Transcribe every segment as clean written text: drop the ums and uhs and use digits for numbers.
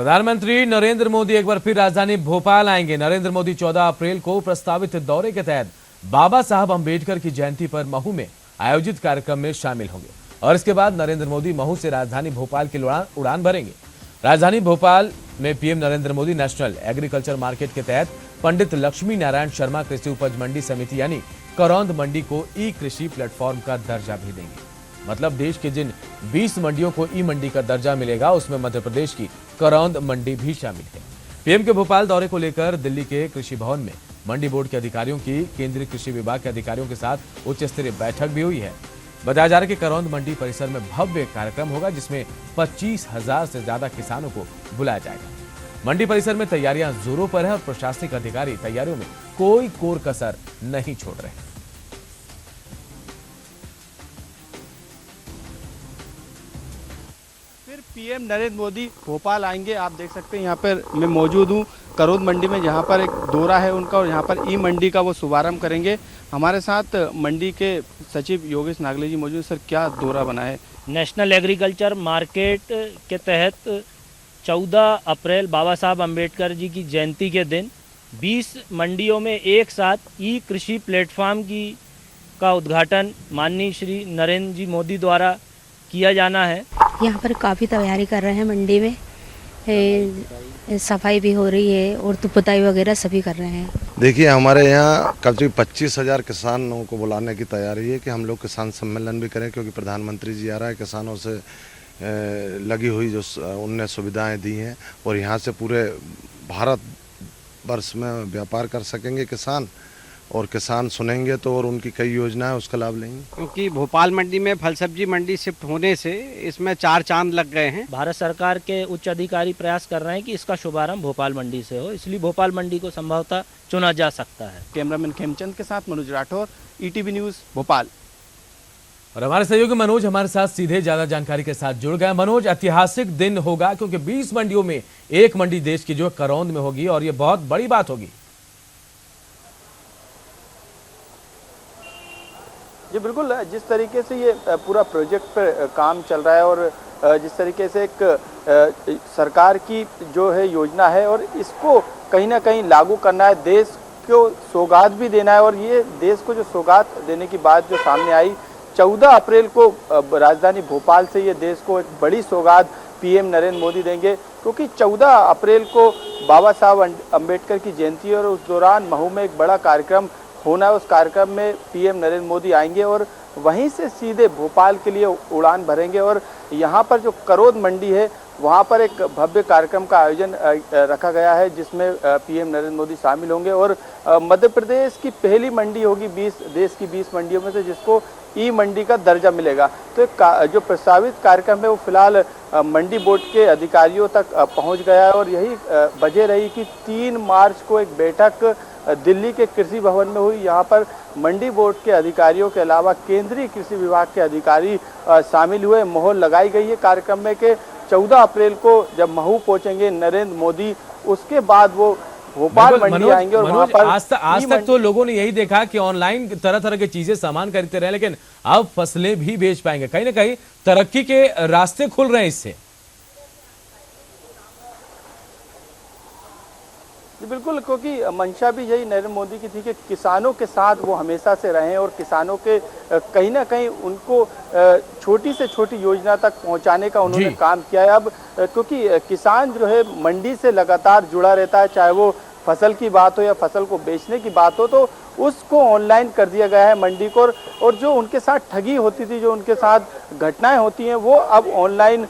प्रधानमंत्री नरेंद्र मोदी एक बार फिर राजधानी भोपाल आएंगे। नरेंद्र मोदी 14 अप्रैल को प्रस्तावित दौरे के तहत बाबा साहब अंबेडकर की जयंती पर महू में आयोजित कार्यक्रम में शामिल होंगे और इसके बाद नरेंद्र मोदी महू से राजधानी भोपाल की उड़ान भरेंगे। राजधानी भोपाल में PM Narendra Modi national agriculture market के तहत पंडित लक्ष्मी नारायण शर्मा कृषि उपज मंडी समिति यानी करौंद मंडी को ई कृषि प्लेटफॉर्म का दर्जा भी देंगे। मतलब देश के जिन 20 मंडियों को ई मंडी का दर्जा मिलेगा उसमें मध्य प्रदेश की करौंद मंडी भी शामिल है। पीएम के भोपाल दौरे को लेकर दिल्ली के कृषि भवन में मंडी बोर्ड के अधिकारियों की केंद्रीय कृषि विभाग के अधिकारियों के साथ उच्च स्तरीय बैठक भी हुई है। बताया जा रहा है कि करौंद मंडी परिसर में भव्य कार्यक्रम होगा जिसमें 25,000 से ज्यादा किसानों को बुलाया जाएगा। मंडी परिसर में तैयारियां जोरों पर है और प्रशासनिक अधिकारी तैयारियों में कोई कोर कसर नहीं छोड़ रहे। फिर पीएम नरेंद्र मोदी भोपाल आएंगे। आप देख सकते हैं यहाँ पर मैं मौजूद हूँ करौंद मंडी में, जहाँ पर एक दौरा है उनका और यहाँ पर ई मंडी का वो शुभारंभ करेंगे। हमारे साथ मंडी के सचिव योगेश नागले जी मौजूद। सर, क्या दौरा बना है? नेशनल एग्रीकल्चर मार्केट के तहत 14 अप्रैल बाबा साहब अंबेडकर जी की जयंती के दिन 20 मंडियों में एक साथ ई कृषि प्लेटफॉर्म का उद्घाटन माननीय श्री नरेंद्र जी मोदी द्वारा किया जाना है। यहाँ पर काफ़ी तैयारी कर रहे हैं मंडी में, सफाई भी हो रही है और पुताई वगैरह सभी कर रहे हैं। देखिए, हमारे यहाँ करीब 25,000 किसानों को बुलाने की तैयारी है कि हम लोग किसान सम्मेलन भी करें, क्योंकि प्रधानमंत्री जी आ रहा है। किसानों से लगी हुई जो उनने सुविधाएं दी हैं और यहाँ से पूरे भारत वर्ष में व्यापार कर सकेंगे किसान, और किसान सुनेंगे तो और उनकी कई योजनाएं उसका लाभ लेंगे। क्योंकि भोपाल मंडी में फल सब्जी मंडी शिफ्ट होने से इसमें 4 चांद लग गए हैं। भारत सरकार के उच्च अधिकारी प्रयास कर रहे हैं कि इसका शुभारंभ भोपाल मंडी से हो, इसलिए भोपाल मंडी को संभवतः चुना जा सकता है। कैमरामैन खेमचंद के साथ मनोज राठौर, ईटीवी न्यूज़ भोपाल। और हमारे सहयोगी मनोज हमारे साथ सीधे ज्यादा जानकारी के साथ जुड़ गए। मनोज, ऐतिहासिक दिन होगा क्योंकि 20 मंडियों में एक मंडी देश की जो करौंद में होगी और ये बहुत बड़ी बात होगी। जी बिल्कुल, जिस तरीके से ये पूरा प्रोजेक्ट पर काम चल रहा है और जिस तरीके से एक सरकार की जो है योजना है और इसको कहीं ना कहीं लागू करना है, देश को सौगात भी देना है। और ये देश को जो सौगात देने की बात जो सामने आई 14 अप्रैल को राजधानी भोपाल से ये देश को एक बड़ी सौगात पीएम नरेंद्र मोदी देंगे, क्योंकि 14 अप्रैल को बाबा साहब अंबेडकर की जयंती और उस दौरान महू में एक बड़ा कार्यक्रम होना है। उस कार्यक्रम में पीएम नरेंद्र मोदी आएंगे और वहीं से सीधे भोपाल के लिए उड़ान भरेंगे और यहाँ पर जो करौंद मंडी है वहाँ पर एक भव्य कार्यक्रम का आयोजन रखा गया है जिसमें पीएम नरेंद्र मोदी शामिल होंगे। और मध्य प्रदेश की पहली मंडी होगी देश की 20 मंडियों में से जिसको ई मंडी का दर्जा मिलेगा। तो जो प्रस्तावित कार्यक्रम है वो फिलहाल मंडी बोर्ड के अधिकारियों तक पहुँच गया है और यही वजह रही कि 3 मार्च को एक बैठक दिल्ली के कृषि भवन में हुई। यहाँ पर मंडी बोर्ड के अधिकारियों के अलावा केंद्रीय कृषि विभाग के अधिकारी शामिल हुए। मोहर लगाई गई है कार्यक्रम में कि 14 अप्रैल को जब महू पहुंचेंगे नरेंद्र मोदी, उसके बाद वो भोपाल मंडी आएंगे। और वहाँ पर आज तक तो लोगों ने यही देखा कि ऑनलाइन तरह तरह की चीजें सामान खरीदते रहे, लेकिन अब फसलें भी बेच पाएंगे। कहीं ना कहीं तरक्की के रास्ते खुल रहे हैं इससे। बिल्कुल, क्योंकि मंशा भी यही नरेंद्र मोदी की थी कि किसानों के साथ वो हमेशा से रहे और किसानों के कहीं ना कहीं उनको छोटी से छोटी योजना तक पहुंचाने का उन्होंने काम किया है। अब क्योंकि किसान जो है मंडी से लगातार जुड़ा रहता है, चाहे वो फसल की बात हो या फसल को बेचने की बात हो, तो उसको ऑनलाइन कर दिया गया है मंडी को। और जो उनके साथ ठगी होती थी, जो उनके साथ घटनाएं होती हैं, वो अब ऑनलाइन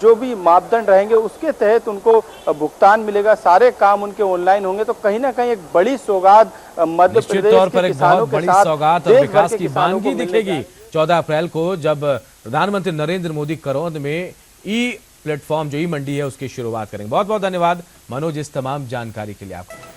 जो भी मापदंड रहेंगे उसके तहत उनको भुगतान मिलेगा। सारे काम उनके ऑनलाइन होंगे। तो कहीं ना कहीं एक बड़ी सौगात मध्य प्रदेश के किसानों के साथ सौगात और विकास की बानगी दिखेगी 14 अप्रैल को जब प्रधानमंत्री नरेंद्र मोदी करौंद में ई प्लेटफॉर्म जो ई मंडी है उसकी शुरुआत करेंगे। बहुत बहुत धन्यवाद मनोज इस तमाम जानकारी के लिए आपको।